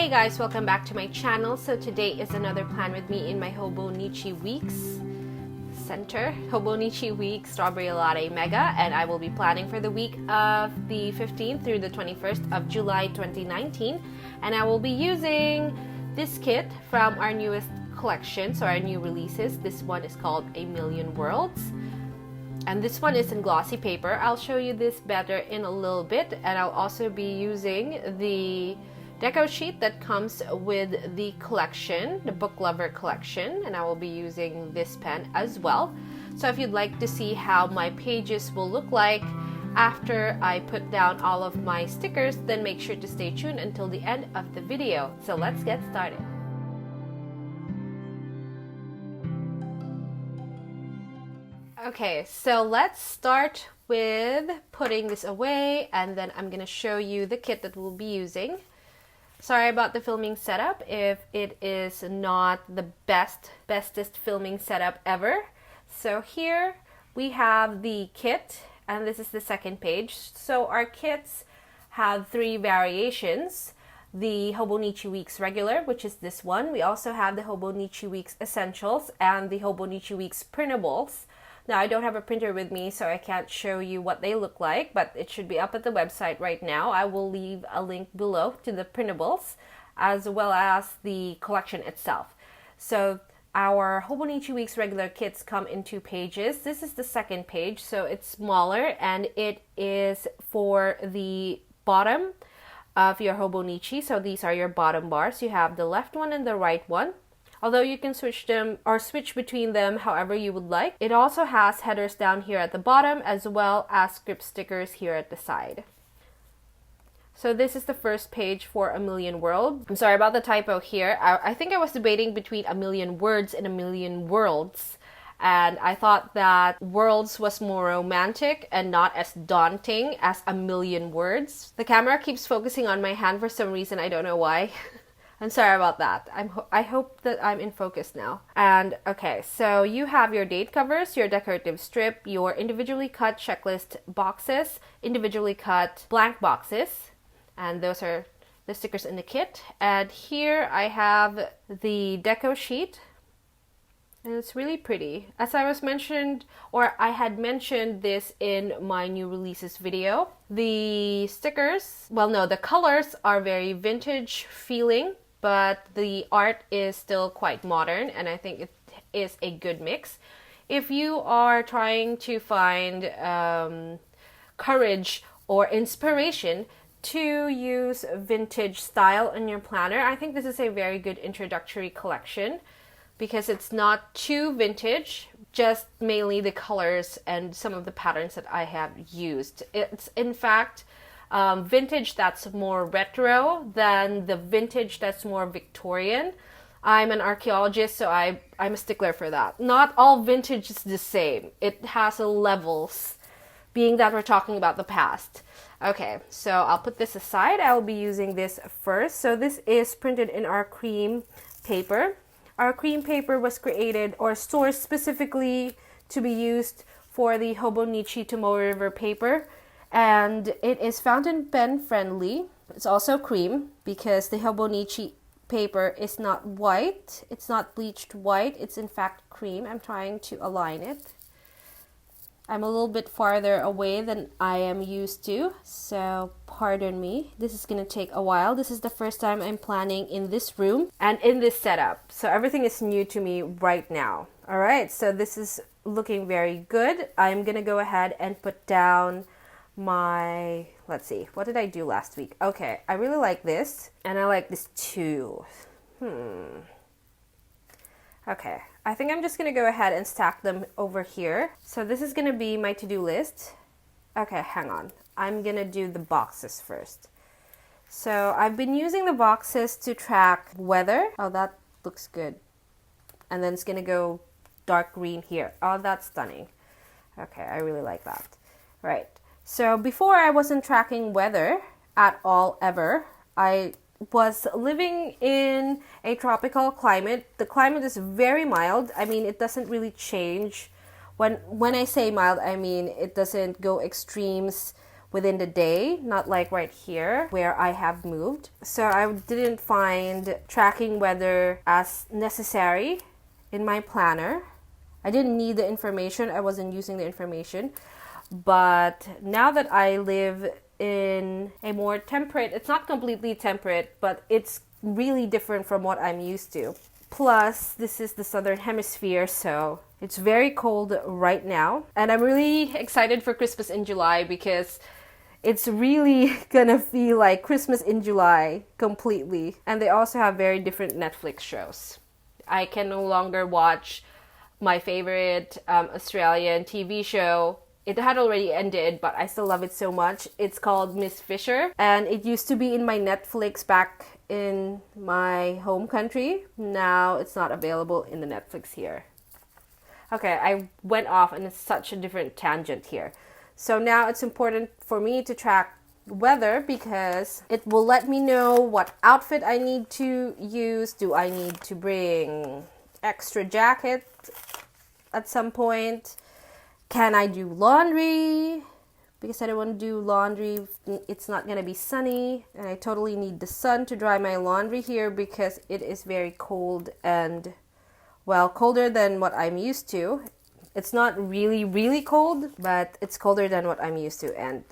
Hey guys, welcome back to my channel. So today is another plan with me in my Hobonichi Weeks Center. Hobonichi Week Strawberry Latte Mega, and I will be planning for the week of the 15th through the 21st of July 2019. And I will be using this kit from our newest collection, so our new releases. This one is called A Million Worlds. And this one is in glossy paper. I'll show you this better in a little bit, and I'll also be using the deco sheet that comes with the collection, the Book Lover collection, and I will be using this pen as well. So if you'd like to see how my pages will look like after I put down all of my stickers, then make sure to stay tuned until the end of the video. So let's get started. Okay, so let's start with putting this away, and then I'm gonna show you the kit that we'll be using. Sorry about the filming setup if it is not the bestest filming setup ever. So here we have the kit, and this is the second page. So our kits have three variations. The Hobonichi Weeks Regular, which is this one. We also have the Hobonichi Weeks Essentials and the Hobonichi Weeks Printables. Now, I don't have a printer with me, so I can't show you what they look like, but it should be up at the website right now. I will leave a link below to the printables, as well as the collection itself. So our Hobonichi Weeks Regular kits come in 2 pages. This is the second page, so it's smaller, and it is for the bottom of your Hobonichi. So these are your bottom bars. You have the left one and the right one, although you can switch them or switch between them however you would like. It also has headers down here at the bottom, as well as script stickers here at the side. So this is the first page for A Million Worlds. I'm sorry about the typo here. I think I was debating between A Million Words and A Million Worlds, and I thought that worlds was more romantic and not as daunting as A Million Words. The camera keeps focusing on my hand for some reason, I don't know why. I'm sorry about that. I hope that I'm in focus now. And okay, so you have your date covers, your decorative strip, your individually cut checklist boxes, individually cut blank boxes, and those are the stickers in the kit. And here I have the deco sheet, and it's really pretty. As I was mentioned, or I had mentioned this in my new releases video, the stickers, well no, the colors are very vintage feeling, but the art is still quite modern, and I think it is a good mix. If you are trying to find courage or inspiration to use vintage style in your planner, I think this is a very good introductory collection because it's not too vintage, just mainly the colors and some of the patterns that I have used. It's in fact vintage that's more retro than the vintage that's more Victorian. I'm an archaeologist, so I'm a stickler for that. Not all vintage is the same. It has levels, being that we're talking about the past. Okay, so I'll put this aside. I'll be using this first. So this is printed in our cream paper. Our cream paper was created or sourced specifically to be used for the Hobonichi Tomoe River paper. And it is fountain pen friendly. It's also cream because the Hobonichi paper is not white. It's not bleached white. It's in fact cream. I'm trying to align it. I'm a little bit farther away than I am used to, so pardon me. This is gonna take a while. This is the first time I'm planning in this room and in this setup. So everything is new to me right now. All right, so this is looking very good. I'm gonna go ahead and put down my, let's see, what did I do last week? Okay, I really like this, and I like this too. Okay, I think I'm just gonna go ahead and stack them over here. So this is gonna be my to-do list. Okay, hang on. I'm gonna do the boxes first. So I've been using the boxes to track weather. Oh, that looks good. And then it's gonna go dark green here. Oh, that's stunning. Okay, I really like that. Right. So before I wasn't tracking weather at all ever. I was living in a tropical climate. The climate is very mild. I mean, it doesn't really change. When I say mild, I mean it doesn't go extremes within the day, not like right here where I have moved. So I didn't find tracking weather as necessary in my planner. I didn't need the information. I wasn't using the information. But now that I live in a more temperate, it's not completely temperate, but it's really different from what I'm used to. Plus, this is the southern hemisphere, so it's very cold right now. And I'm really excited for Christmas in July because it's really gonna feel like Christmas in July completely. And they also have very different Netflix shows. I can no longer watch my favorite Australian TV show. It had already ended, but I still love it so much. It's called Miss Fisher, and it used to be in my Netflix back in my home country. Now it's not available in the Netflix here. Okay, I went off on such a different tangent here. So now it's important for me to track weather because it will let me know what outfit I need to use. Do I need to bring extra jacket at some point? Can I do laundry? Because I don't want to do laundry. It's not going to be sunny. And I totally need the sun to dry my laundry here because it is very cold and, well, colder than what I'm used to. It's not really, really cold, but it's colder than what I'm used to. And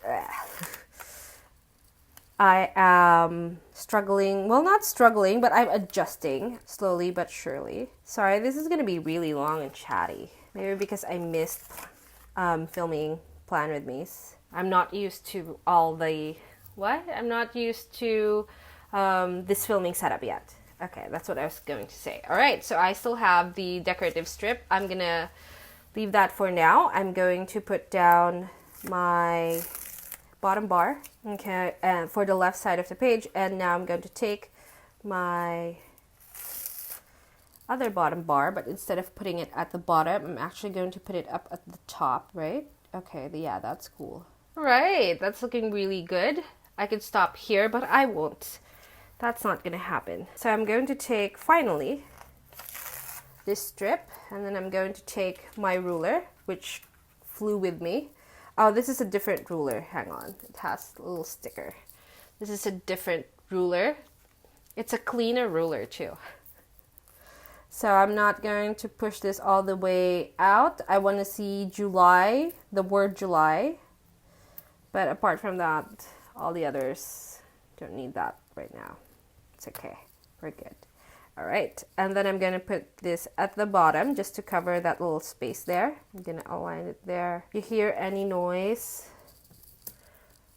I am struggling. Well, not struggling, but I'm adjusting slowly but surely. Sorry, this is going to be really long and chatty. Maybe because I missed filming Plan With Me's. I'm not used to all the... What? I'm not used to this filming setup yet. Okay, that's what I was going to say. Alright, so I still have the decorative strip. I'm gonna leave that for now. I'm going to put down my bottom bar, okay, and for the left side of the page. And now I'm going to take my other bottom bar, but instead of putting it at the bottom, I'm actually going to put it up at the top, right? Okay, yeah, that's cool. Right, that's looking really good. I could stop here, but I won't. That's not gonna happen. So I'm going to take, finally, this strip, and then I'm going to take my ruler, which flew with me. Oh, this is a different ruler. Hang on, it has a little sticker. This is a different ruler. It's a cleaner ruler too. So I'm not going to push this all the way out. I want to see July, the word July. But apart from that, all the others don't need that right now. It's okay. We're good. All right. And then I'm going to put this at the bottom just to cover that little space there. I'm going to align it there. You hear any noise?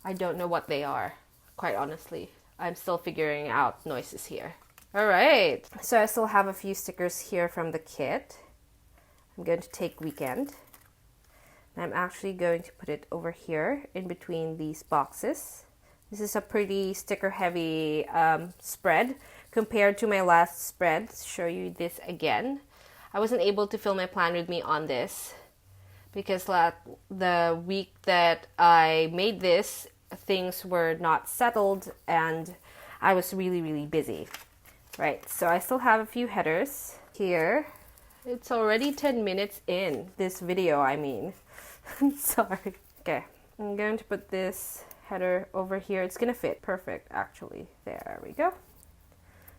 I don't know what they are, quite honestly. I'm still figuring out noises here. All right, so I still have a few stickers here from the kit. I'm going to take Weekend. And I'm actually going to put it over here in between these boxes. This is a pretty sticker heavy spread compared to my last spread. Show you this again. I wasn't able to film my Plan With Me on this because the week that I made this, things were not settled and I was really, really busy. Right, so I still have a few headers here. It's already 10 minutes in this video, I mean. I'm sorry. Okay, I'm going to put this header over here. It's gonna fit perfect, actually. There we go.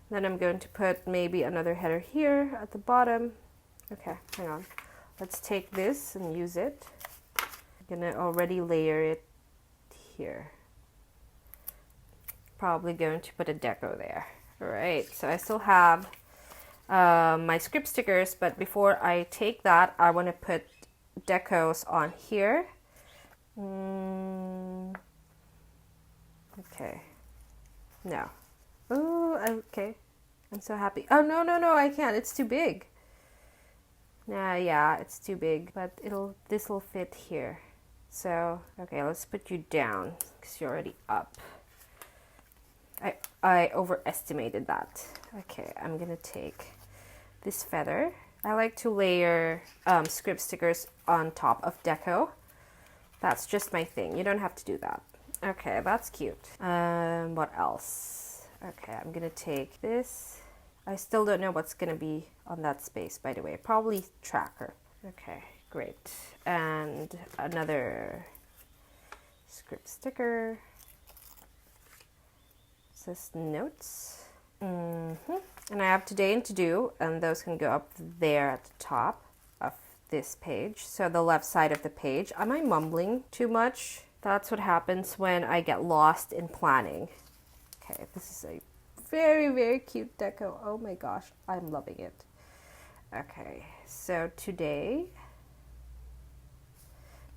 Then I'm going to put maybe another header here at the bottom. Okay, hang on. Let's take this and use it. I'm gonna already layer it here. Probably going to put a deco there. Alright, so I still have my script stickers, but before I take that, I want to put decos on here. Okay. No. Oh, okay. I'm so happy. Oh, no, I can't. It's too big. Yeah, it's too big, but this will fit here. So, okay, let's put you down because you're already up. I overestimated that. Okay, I'm gonna take this feather. I like to layer script stickers on top of deco. That's just my thing. You don't have to do that. Okay, that's cute. What else? Okay, I'm gonna take this. I still don't know what's gonna be on that space, by the way. Probably tracker. Okay, great. And another Script sticker. It says notes. And I have today and to do, and those can go up there at the top of this page. So the left side of the page. Am I mumbling too much? That's what happens when I get lost in planning. Okay, this is a very, very cute deco. Oh my gosh, I'm loving it. Okay, so today.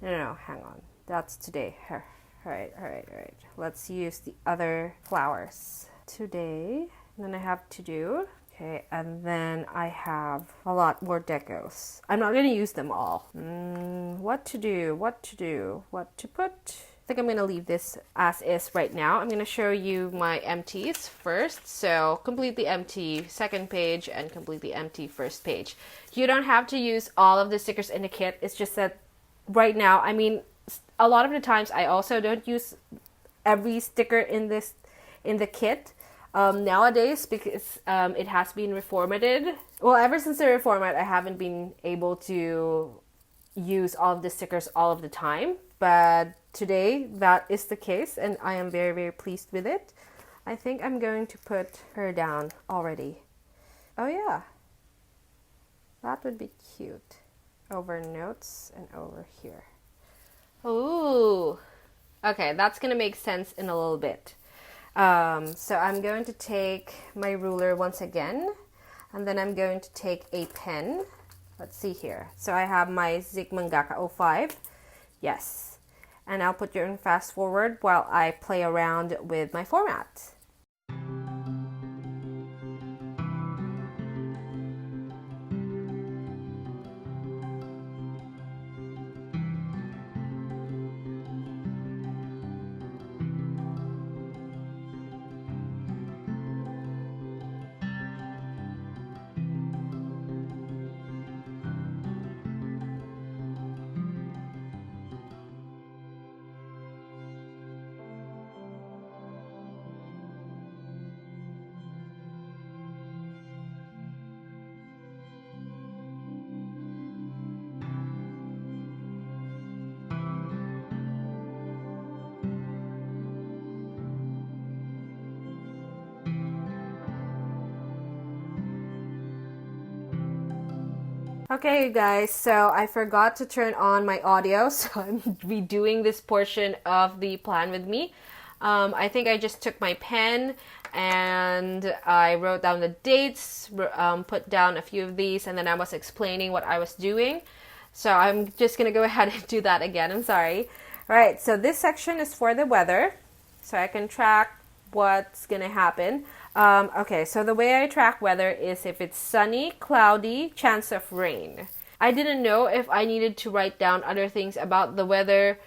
No, hang on. That's today. All right. Let's use the other flowers. Today, and then I have to do. Okay, and then I have a lot more decos. I'm not going to use them all. What to do, what to put. I think I'm going to leave this as is right now. I'm going to show you my empties first. So completely empty second page and completely empty first page. You don't have to use all of the stickers in the kit. It's just that right now, I mean, a lot of the times I also don't use every sticker in the kit. Nowadays, because it has been reformatted. Well, ever since the reformat, I haven't been able to use all of the stickers all of the time. But today, that is the case, and I am very, very pleased with it. I think I'm going to put her down already. Oh yeah, that would be cute. Over notes and over here. Ooh, okay, that's gonna make sense in a little bit. So I'm going to take my ruler once again, and then I'm going to take a pen. Let's see here. So I have my Zig Mangaka 05. Yes. And I'll put you in fast forward while I play around with my format. Okay, you guys, so I forgot to turn on my audio, so I'm redoing this portion of the plan with me. I think I just took my pen and I wrote down the dates, put down a few of these, and then I was explaining what I was doing. So I'm just going to go ahead and do that again. I'm sorry. All right, so this section is for the weather, so I can track what's going to happen. Okay, so the way I track weather is if it's sunny, cloudy, chance of rain. I didn't know if I needed to write down other things about the weather.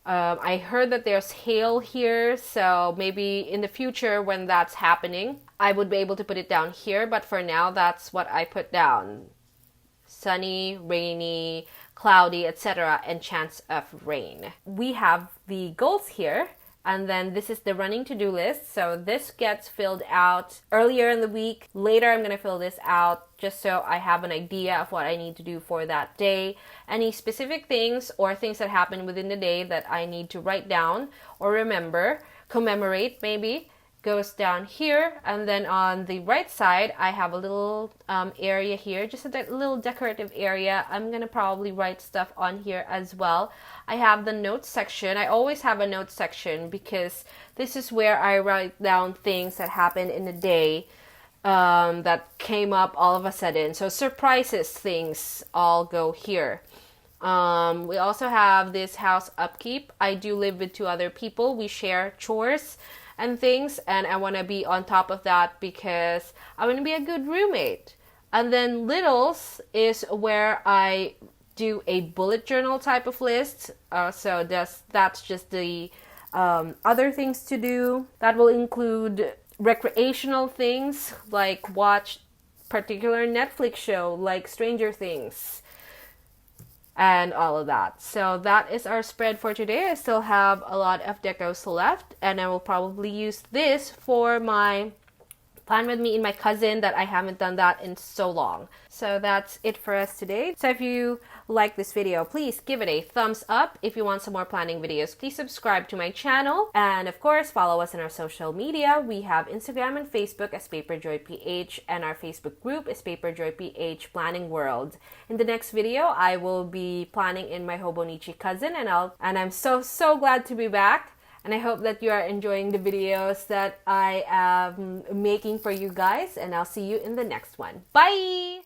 I heard that there's hail here, so maybe in the future when that's happening, I would be able to put it down here, but for now, that's what I put down. Sunny, rainy, cloudy, etc., and chance of rain. We have the goals here. And then this is the running to-do list. So this gets filled out earlier in the week. Later, I'm going to fill this out just so I have an idea of what I need to do for that day. Any specific things or things that happen within the day that I need to write down or remember, commemorate maybe, goes down here. And then on the right side, I have a little area here, just a little decorative area. I'm going to probably write stuff on here as well. I have the notes section. I always have a notes section because this is where I write down things that happened in the day that came up all of a sudden. So surprises things all go here. We also have this house upkeep. I do live with 2 other people. We share chores and things, and I want to be on top of that because I want to be a good roommate. And then littles is where I do a bullet journal type of list. So that's just the other things to do. That will include recreational things like watch particular Netflix show like Stranger Things and all of that. So that is our spread for today. I still have a lot of decos left, and I will probably use this for my plan with me and my cousin that I haven't done that in so long. So that's it for us today. So if you like this video, please give it a thumbs up. If you want some more planning videos, please subscribe to my channel. And of course, follow us on our social media. We have Instagram and Facebook as paperjoyph, and our Facebook group is paperjoyph Planning World. In the next video, I will be planning in my Hobonichi cousin, and I'm so glad to be back. And I hope that you are enjoying the videos that I am making for you guys. And I'll see you in the next one. Bye!